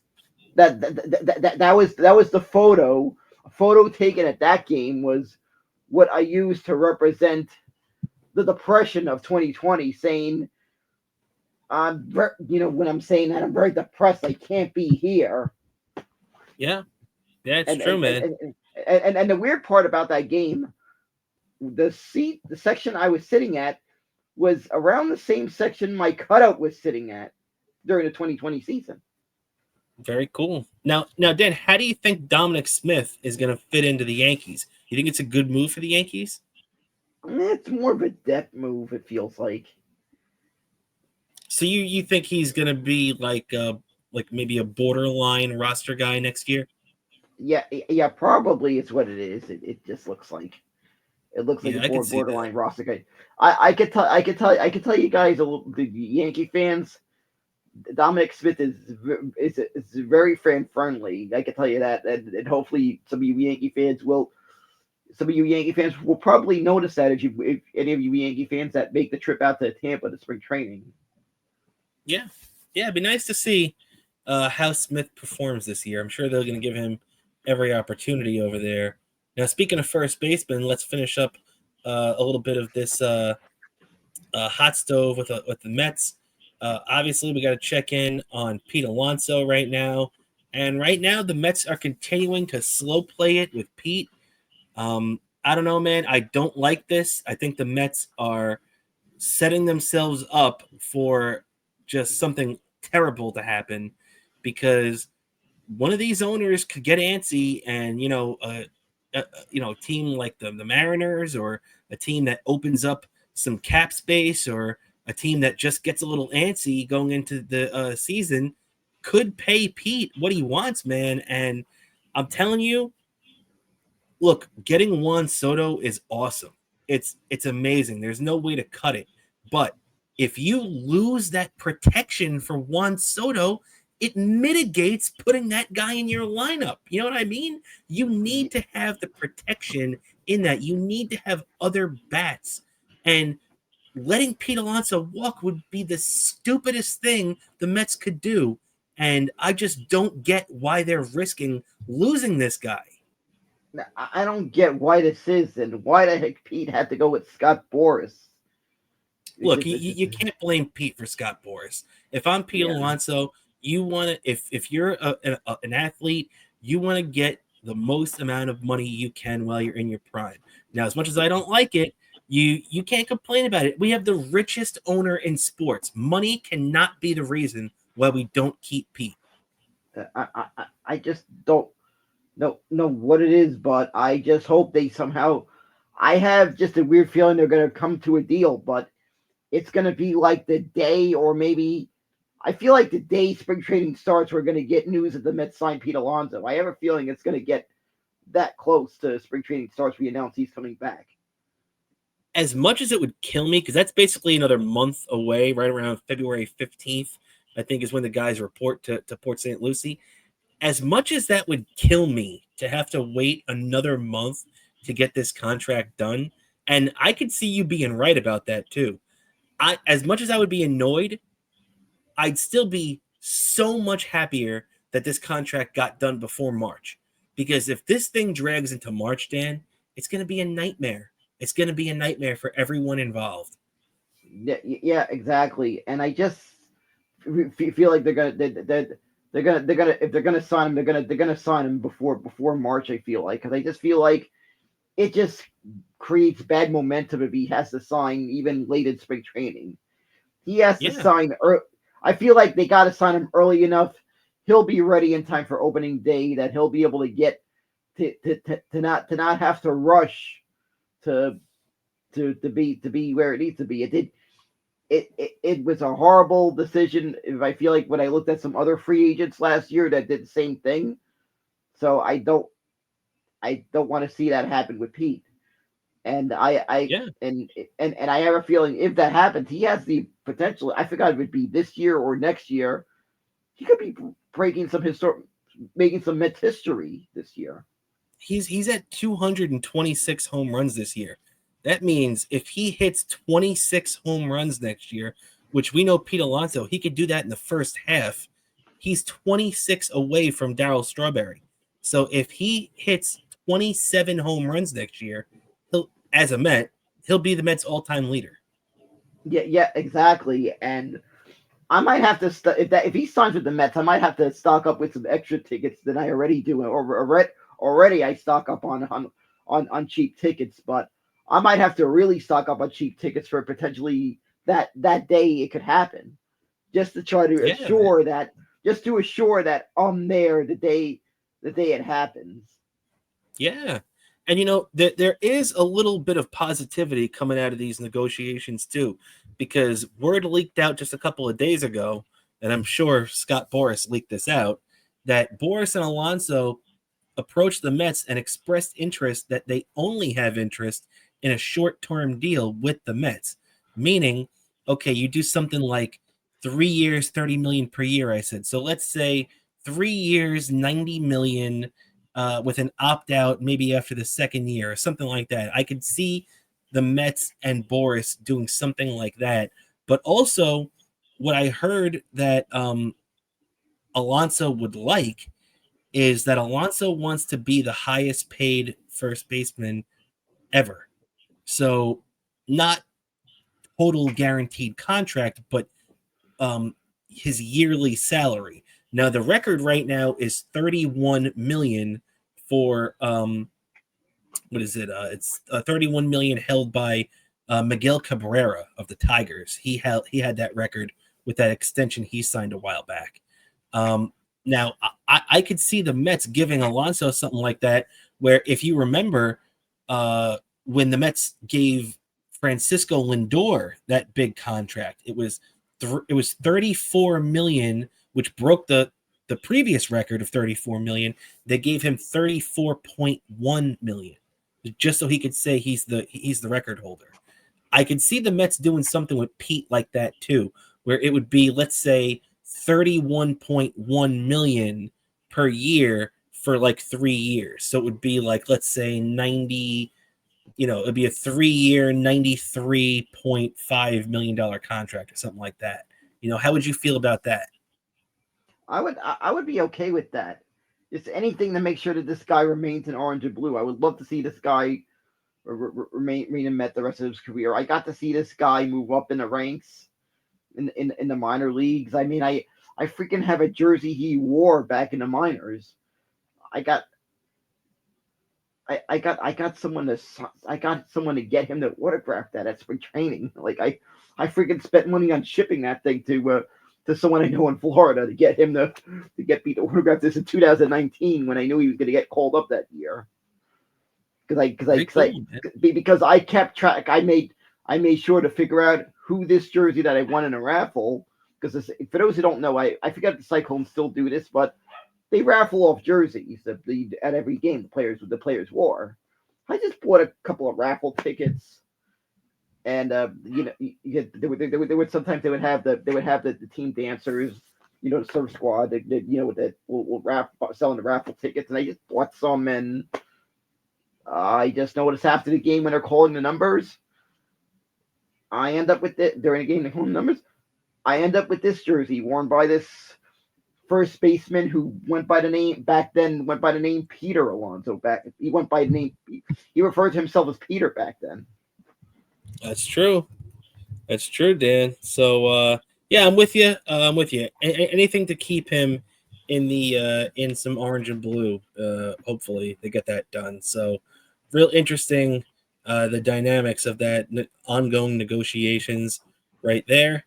That was the photo. A photo taken at that game was what I used to represent the depression of 2020, saying when I'm saying that I'm very depressed, I can't be here. Yeah, yeah, it's And true, and and man. and, and the weird part about that game, the section I was sitting at was around the same section my cutout was sitting at during the 2020 season. Very cool. Now, Dan, how do you think Dominic Smith is going to fit into the Yankees? You think it's a good move for the Yankees? It's more of a depth move. It feels So you think he's going to be like maybe a borderline roster guy next year? yeah, probably it's what it is. It just looks like. It looks like a Yeah, I could see that. borderline roster guy. I could tell you guys, the Yankee fans, Dominic Smith is very fan friendly. I can tell you that, and hopefully some of you Yankee fans will probably notice that if any of you Yankee fans that make the trip out to Tampa to spring training. Yeah, yeah, it'd be nice to see how Smith performs this year. I'm sure they're going to give him every opportunity over there. Now, speaking of first baseman, let's finish up a little bit of this hot stove with the Mets. Obviously, we got to check in on Pete Alonso right now. And right now, the Mets are continuing to slow play it with Pete. I don't know, man. I don't like this. I think the Mets are setting themselves up for just something terrible to happen because one of these owners could get antsy and a team like the Mariners or a team that opens up some cap space or a team that just gets a little antsy going into the season could pay Pete what he wants, man. And I'm telling you, look, getting Juan Soto is awesome. It's amazing. There's no way to cut it. But if you lose that protection for Juan Soto, it mitigates putting that guy in your lineup. You know what I mean? You need to have the protection in that. You need to have other bats. And letting Pete Alonso walk would be the stupidest thing the Mets could do. And I just don't get why they're risking losing this guy. I don't get why this is and why the heck Pete had to go with Scott Boras. It Look, just, you, it just you can't blame Pete for Scott Boras. If I'm Pete yeah. Alonso, you want to if you're an athlete, you want to get the most amount of money you can while you're in your prime. Now, as much as I don't like it, you can't complain about it. We have the richest owner in sports. Money cannot be the reason why we don't keep Pete. I just don't know what it is, but I just hope they somehow. I have just a weird feeling they're going to come to a deal, but it's going to be like the day, or maybe I feel like the day spring training starts, we're going to get news that the Mets signed Pete Alonso. I have a feeling it's going to get that close to spring training starts. We announce he's coming back. As much as it would kill me, because that's basically another month away, right around February 15th, I think is when the guys report to Port St. Lucie. As much as that would kill me to have to wait another month to get this contract done, and I could see you being right about that too. As much as I would be annoyed, I'd still be so much happier that this contract got done before March. Because if this thing drags into March, Dan, it's going to be a nightmare. It's going to be a nightmare for everyone involved. Yeah, exactly. And I just feel like they're gonna if they're gonna sign him, they're gonna sign him before March. I feel like because I just feel like it just creates bad momentum if he has to sign even late in spring training. He has to Yeah, sign. I feel like they got to sign him early enough. He'll be ready in time for opening day. That he'll be able to get to not have to rush to to be where it needs to be. It was a horrible decision. If I feel like when I looked at some other free agents last year that did the same thing, so I don't want to see that happen with Pete. And I yeah. and I have a feeling if that happens, he has the potential. I forgot it would be this year or next year. He could be breaking some making some Mets history this year. He's at 226 home runs this year. That means if he hits 26 home runs next year, which we know Pete Alonso, he could do that in the first half. He's 26 away from Darryl Strawberry. So if he hits 27 home runs next year, he'll as a Met, he'll be the Mets all-time leader. Yeah, exactly. And I might have to if he signs with the Mets, I might have to stock up with some extra tickets than I already do. Or already I stock up on cheap tickets, but I might have to really stock up on cheap tickets for potentially that day it could happen, just to try to Yeah, man. assure that I'm there the day it happens. Yeah. And there is a little bit of positivity coming out of these negotiations too, because word leaked out just a couple of days ago, and I'm sure Scott Boras leaked this out, that Boras and Alonso approached the Mets and expressed interest that they only have interest in a short-term deal with the Mets. Meaning, okay, you do something like 3 years, 30 million per year, I said. So let's say 3 years, 90 million with an opt-out maybe after the second year or something like that. I could see the Mets and Boris doing something like that. But also, what I heard that Alonso would like is that Alonso wants to be the highest paid first baseman ever. So not total guaranteed contract, but his yearly salary. Now the record right now is 31 million for what is it? It's 31 million held by Miguel Cabrera of the Tigers. He had that record with that extension he signed a while back. Now I could see the Mets giving Alonso something like that, where if you remember, when the Mets gave Francisco Lindor that big contract, it was 34 million, which broke the previous record of 34 million. They gave him 34.1 million just so he could say he's the record holder. I could see the Mets doing something with Pete like that too, where it would be, let's say, 31.1 million per year for like 3 years. So it would be like, let's say 90, it'd be a 3-year, $93.5 million contract or something like that. How would you feel about that? I would be okay with that. Just anything to make sure that this guy remains in orange and blue. I would love to see this guy remain in Met the rest of his career. I got to see this guy move up in the ranks in the minor leagues. I mean, I freaking have a jersey he wore back in the minors. I got I got someone to get him to autograph that at spring training. Like I freaking spent money on shipping that thing to someone I know in Florida to get him to get me to autograph this in 2019 when I knew he was going to get called up that year. Because I kept track. I made sure to figure out who this jersey that I won in a raffle. Because for those who don't know, I forget if the Cyclones still do this, but they raffle off jerseys at every game the players wore. I just bought a couple of raffle tickets, and they would sometimes they would have the team dancers, the surf squad that will selling the raffle tickets, and I just bought some, and I just noticed after the game when they're calling the numbers, I end up with it during the game. They call the numbers. I end up with this jersey worn by this first baseman who went by the name Peter Alonso. He referred to himself as Peter back then. That's true. That's true, Dan. So yeah, I'm with you. Anything to keep him in some orange and blue. Hopefully they get that done. So real interesting, the dynamics of that ongoing negotiations right there.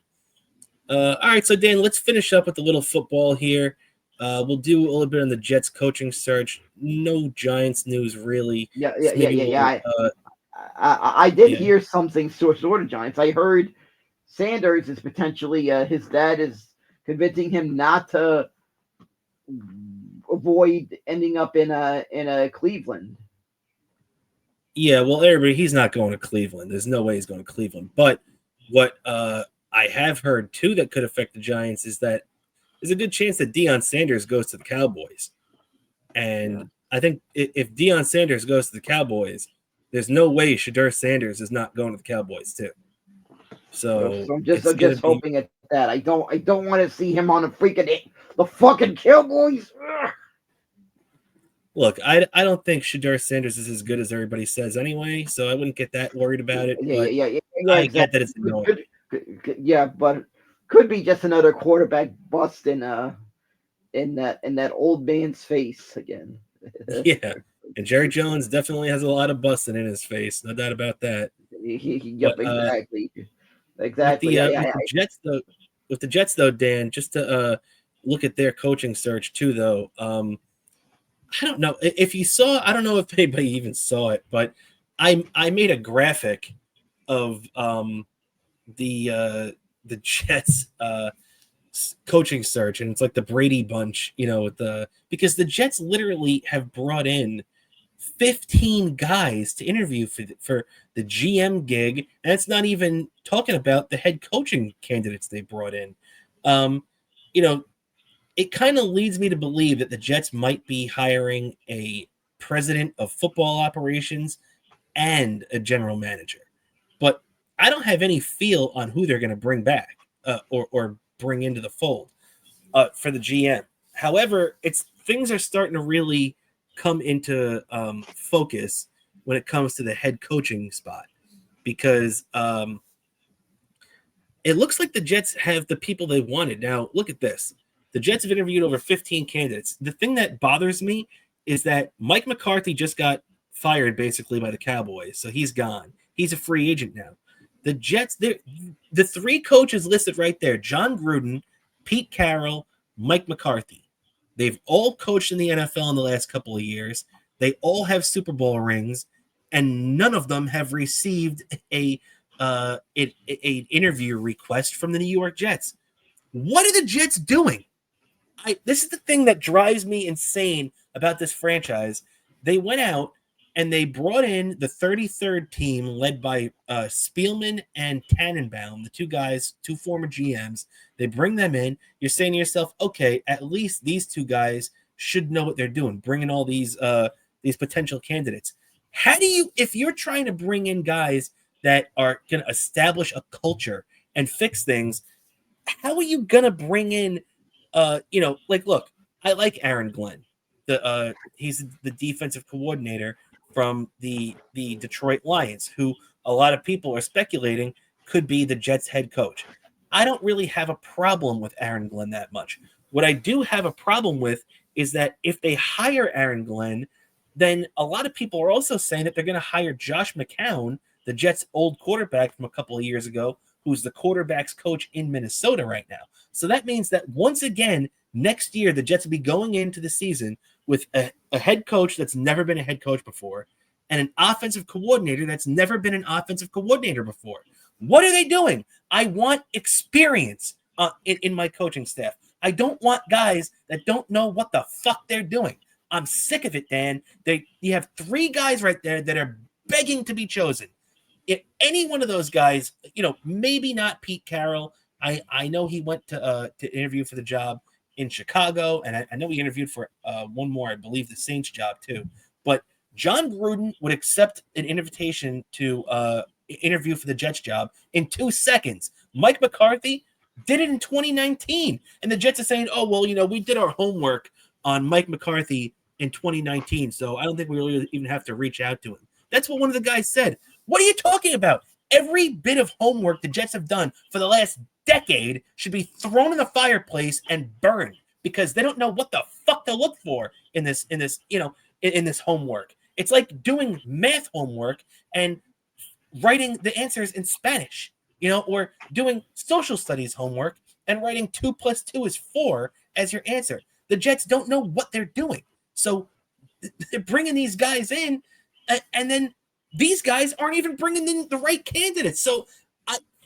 All right, so Dan, let's finish up with a little football here. We'll do a little bit on the Jets coaching search. No Giants news really. Yeah. I did hear something sort of Giants. I heard Sanders is potentially his dad is convincing him not to avoid ending up in a Cleveland. Yeah, well, he's not going to Cleveland. There's no way he's going to Cleveland. But what I have heard too that could affect the Giants is that there's a good chance that Deion Sanders goes to the Cowboys. And I think if Deion Sanders goes to the Cowboys, there's no way Shedeur Sanders is not going to the Cowboys too. So I'm just hoping at that. I don't want to see him on the fucking Cowboys. Ugh. Look, I don't think Shedeur Sanders is as good as everybody says anyway, so I wouldn't get that worried about it. Yeah, I exactly. get that it's annoying. Yeah, but could be just another quarterback bust in that old man's face again. Yeah, and Jerry Jones definitely has a lot of busting in his face, no doubt about that. Yep, exactly. With the Jets though, Dan, just to look at their coaching search too, though. I don't know if you saw. I don't know if anybody even saw it, but I made a graphic of the Jets coaching search, and it's like the Brady Bunch, because the Jets literally have brought in 15 guys to interview for the GM gig, and it's not even talking about the head coaching candidates they brought in. It kind of leads me to believe that the Jets might be hiring a president of football operations and a general manager, but I don't have any feel on who they're going to bring back or bring into the fold for the GM. However, things are starting to really come into focus when it comes to the head coaching spot, because it looks like the Jets have the people they wanted. Now, look at this. The Jets have interviewed over 15 candidates. The thing that bothers me is that Mike McCarthy just got fired basically by the Cowboys, so he's gone. He's a free agent now. The Jets, the three coaches listed right there: John Gruden, Pete Carroll, Mike McCarthy. They've all coached in the NFL in the last couple of years. They all have Super Bowl rings, and none of them have received an interview request from the New York Jets. What are the Jets doing? This is the thing that drives me insane about this franchise. They went out and they brought in the 33rd team led by Spielman and Tannenbaum, the two guys, two former GMs. They bring them in. You're saying to yourself, okay, at least these two guys should know what they're doing, bringing all these potential candidates. How do you, if you're trying to bring in guys that are going to establish a culture and fix things, how are you going to bring in look, I like Aaron Glenn. He's the defensive coordinator from the Detroit Lions, who a lot of people are speculating could be the Jets head coach. I don't really have a problem with Aaron Glenn that much. What I do have a problem with is that if they hire Aaron Glenn, then a lot of people are also saying that they're going to hire Josh McCown, the Jets' old quarterback from a couple of years ago, who's the quarterback's coach in Minnesota right now. So that means that once again, next year, the Jets will be going into the season with a head coach that's never been a head coach before and an offensive coordinator that's never been an offensive coordinator before. What are they doing? I want experience in my coaching staff. I don't want guys that don't know what the fuck they're doing. I'm sick of it, Dan. You have three guys right there that are begging to be chosen. If any one of those guys, maybe not Pete Carroll. I know he went to interview for the job in Chicago, and I know he interviewed for one more, I believe, the Saints job too. But John Gruden would accept an invitation to interview for the Jets job in 2 seconds. Mike McCarthy did it in 2019, and the Jets are saying, "Oh well, we did our homework on Mike McCarthy in 2019, so I don't think we really even have to reach out to him." That's what one of the guys said. What are you talking about? Every bit of homework the Jets have done for the last decade should be thrown in the fireplace and burned because they don't know what the fuck to look for in this homework. It's like doing math homework and writing the answers in Spanish, or doing social studies homework and writing 2 + 2 is 4 as your answer. The Jets don't know what they're doing. So they're bringing these guys in, and then these guys aren't even bringing in the right candidates. So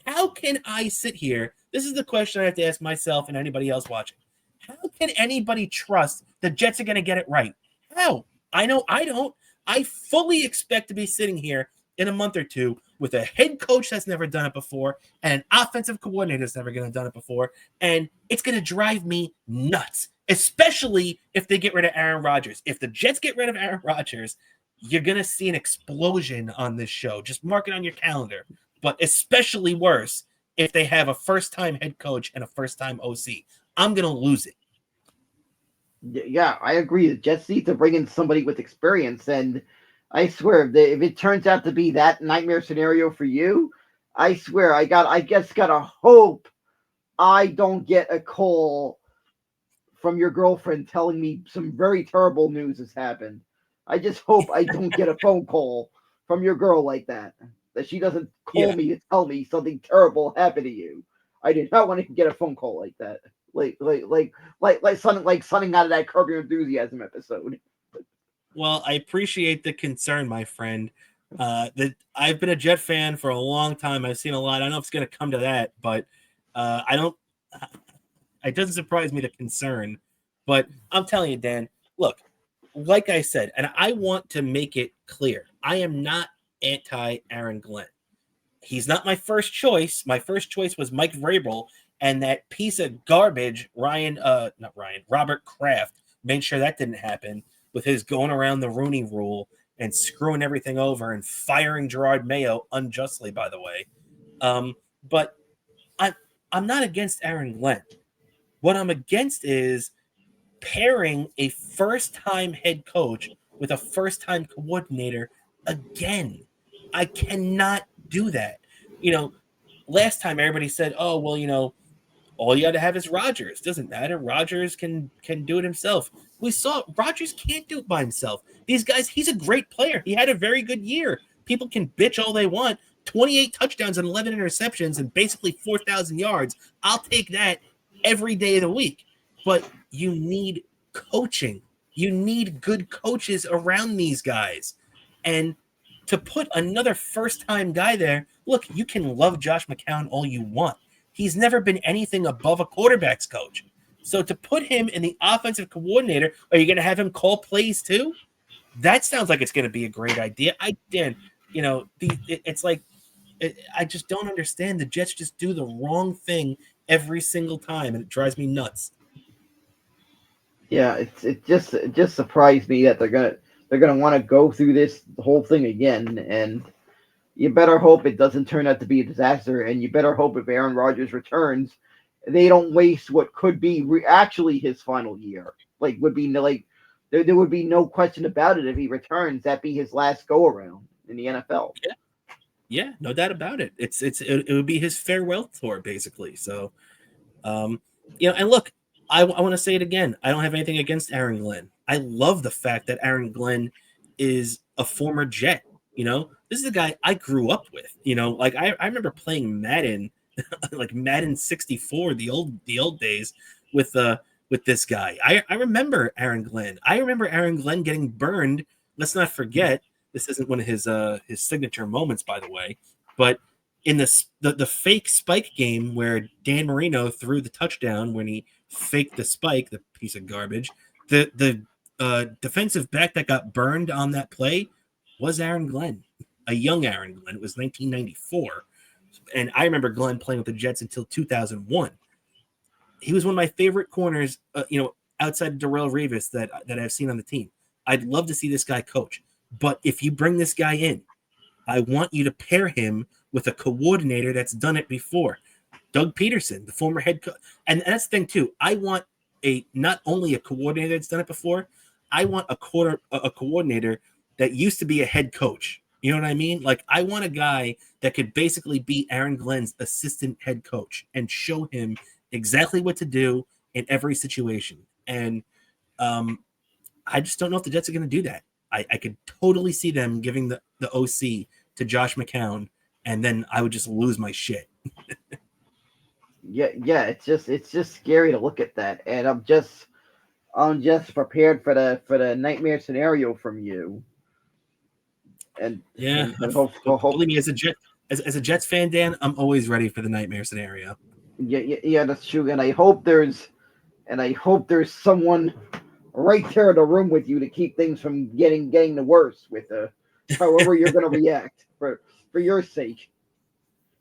how can I sit here? This is the question I have to ask myself and anybody else watching. How can anybody trust the Jets are going to get it right? How? I know I don't. I fully expect to be sitting here in a month or two with a head coach that's never done it before and an offensive coordinator that's never going to done it before, and it's going to drive me nuts, especially if they get rid of Aaron Rodgers. If the Jets get rid of Aaron Rodgers, you're going to see an explosion on this show. Just mark it on your calendar. But especially worse if they have a first-time head coach and a first-time OC. I'm going to lose it. Yeah, I agree. The Jets need to bring in somebody with experience, and I swear, if it turns out to be that nightmare scenario for you, I swear, I gotta hope I don't get a call from your girlfriend telling me some very terrible news has happened. I just hope I don't get a phone call from your girl like that. That she doesn't call me to tell me something terrible happened to you. I do not want to get a phone call like that. Like something out of that Curb Your Enthusiasm episode. Well, I appreciate the concern, my friend. That I've been a Jet fan for a long time. I've seen a lot. I don't know if it's going to come to that, but I don't. It doesn't surprise me, the concern. But I'm telling you, Dan, look, like I said, and I want to make it clear, I am not anti-Aaron Glenn. He's not my first choice. My first choice was Mike Vrabel, and that piece of garbage, Robert Kraft, made sure that didn't happen with his going around the Rooney Rule and screwing everything over and firing Gerard Mayo unjustly, by the way. But I'm not against Aaron Glenn. What I'm against is pairing a first-time head coach with a first-time coordinator again. I cannot do that. Last time everybody said, "Oh, well, All you got to have is Rodgers. Doesn't matter. Rodgers can do it himself. We saw Rodgers can't do it by himself. These guys, he's a great player. He had a very good year. People can bitch all they want. 28 touchdowns and 11 interceptions and basically 4,000 yards. I'll take that every day of the week. But you need coaching. You need good coaches around these guys. And to put another first-time guy there, look, you can love Josh McCown all you want. He's never been anything above a quarterback's coach. So to put him in the offensive coordinator, are you going to have him call plays too? That sounds like it's going to be a great idea. It's like I just don't understand. The Jets just do the wrong thing every single time, and it drives me nuts. Yeah, it just surprised me that they're gonna want to go through this whole thing again, and you better hope it doesn't turn out to be a disaster, and you better hope if Aaron Rodgers returns, they don't waste what could be actually his final year. Like would be like there would be no question about it if he returns. That'd be his last go around in the NFL. Yeah, no doubt about it. It would be his farewell tour basically. So, and look, I want to say it again. I don't have anything against Aaron Glenn. I love the fact that Aaron Glenn is a former Jet. This is a guy I grew up with. Like I remember playing Madden, like Madden 64, the old days with this guy. I remember Aaron Glenn. I remember Aaron Glenn getting burned. Let's not forget, this isn't one of his signature moments, by the way, but in the fake spike game where Dan Marino threw the touchdown when he faked the spike, the piece of garbage, the defensive back that got burned on that play was Aaron Glenn, a young Aaron Glenn. It was 1994. And I remember Glenn playing with the Jets until 2001. He was one of my favorite corners, outside of Darrelle Revis that I've seen on the team. I'd love to see this guy coach. But if you bring this guy in, I want you to pair him with a coordinator that's done it before. Doug Peterson, the former head coach. And that's the thing, too. I want not only a coordinator that's done it before, I want a coordinator that used to be a head coach. You know what I mean? Like, I want a guy that could basically be Aaron Glenn's assistant head coach and show him exactly what to do in every situation. And I just don't know if the Jets are going to do that. I could totally see them giving the OC to Josh McCown, and then I would just lose my shit. Yeah, it's just scary to look at that, and I'm just prepared for the nightmare scenario from you. And yeah, hope, believe me, as a Jets fan, Dan, I'm always ready for the nightmare scenario. Yeah, that's true, and I hope there's someone right there in the room with you to keep things from getting the worse with however you're going to react for your sake.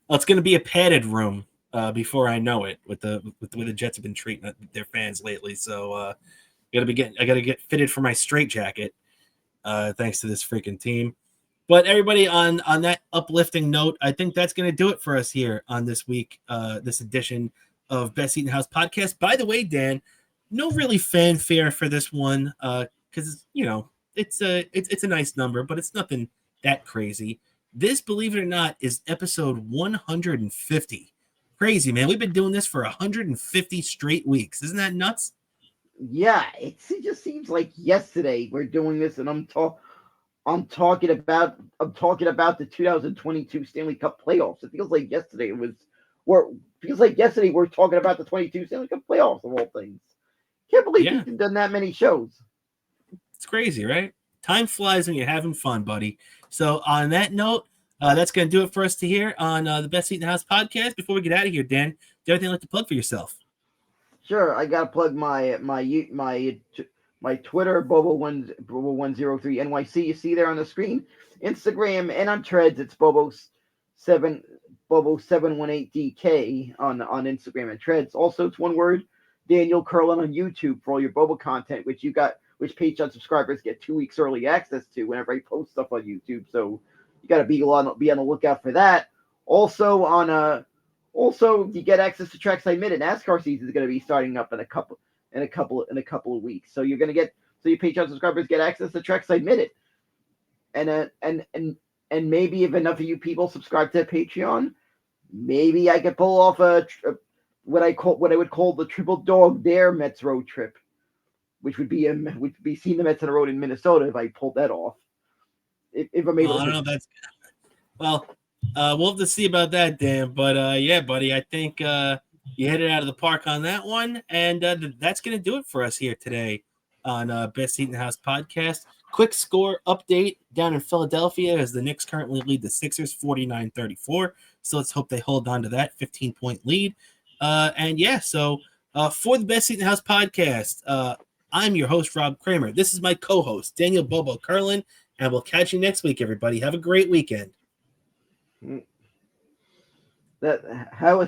Well, it's going to be a padded room before I know it with the way the Jets have been treating their fans lately. So I got to get fitted for my straitjacket thanks to this freaking team. But everybody, on that uplifting note, I think that's going to do it for us here on this week, this edition of Best Seat in the House podcast. By the way, Dan, no really fanfare for this one because it's a nice number, but it's nothing that crazy. This, believe it or not, is episode 150. Crazy, man. We've been doing this for 150 straight weeks. Isn't that nuts? Yeah, it just seems like yesterday we're doing this, and I'm talking about the 2022 Stanley Cup playoffs. It feels like yesterday we're talking about the 22 Stanley Cup playoffs of all things. Can't believe you've done that many shows. It's crazy, right? Time flies when you're having fun, buddy. So on that note, that's going to do it for us to hear on the Best Seat in the House podcast. Before we get out of here, Dan, do you have anything you'd like to plug for yourself? Sure, I gotta plug my Twitter, Bobo103 NYC. You see there on the screen. Instagram and on Threads, it's Bobo718DK on Instagram and Threads. Also, it's one word. Daniel Curlin on YouTube for all your Bobo content, which Patreon subscribers get 2 weeks early access to whenever I post stuff on YouTube. So you gotta be on the lookout for that. Also you get access to Trackside Minute. NASCAR season is going to be starting up in a couple of weeks. So your Patreon subscribers get access to Trackside Minute. And maybe if enough of you people subscribe to Patreon, maybe I could pull off a what I would call the triple dog dare Mets road trip, which would be seeing the Mets on the road in Minnesota if I pulled that off. If I'm able I don't to. know. Well, we'll have to see about that, Dan. But yeah, buddy, I think you hit it out of the park on that one, and that's going to do it for us here today on Best Seat in the House podcast. Quick score update down in Philadelphia as the Knicks currently lead the Sixers 49-34. So let's hope they hold on to that 15-point lead. And yeah, so for the Best Seat in the House podcast, I'm your host, Rob Kramer. This is my co-host, Daniel Bobo Curlin, and we'll catch you next week, everybody. Have a great weekend. That how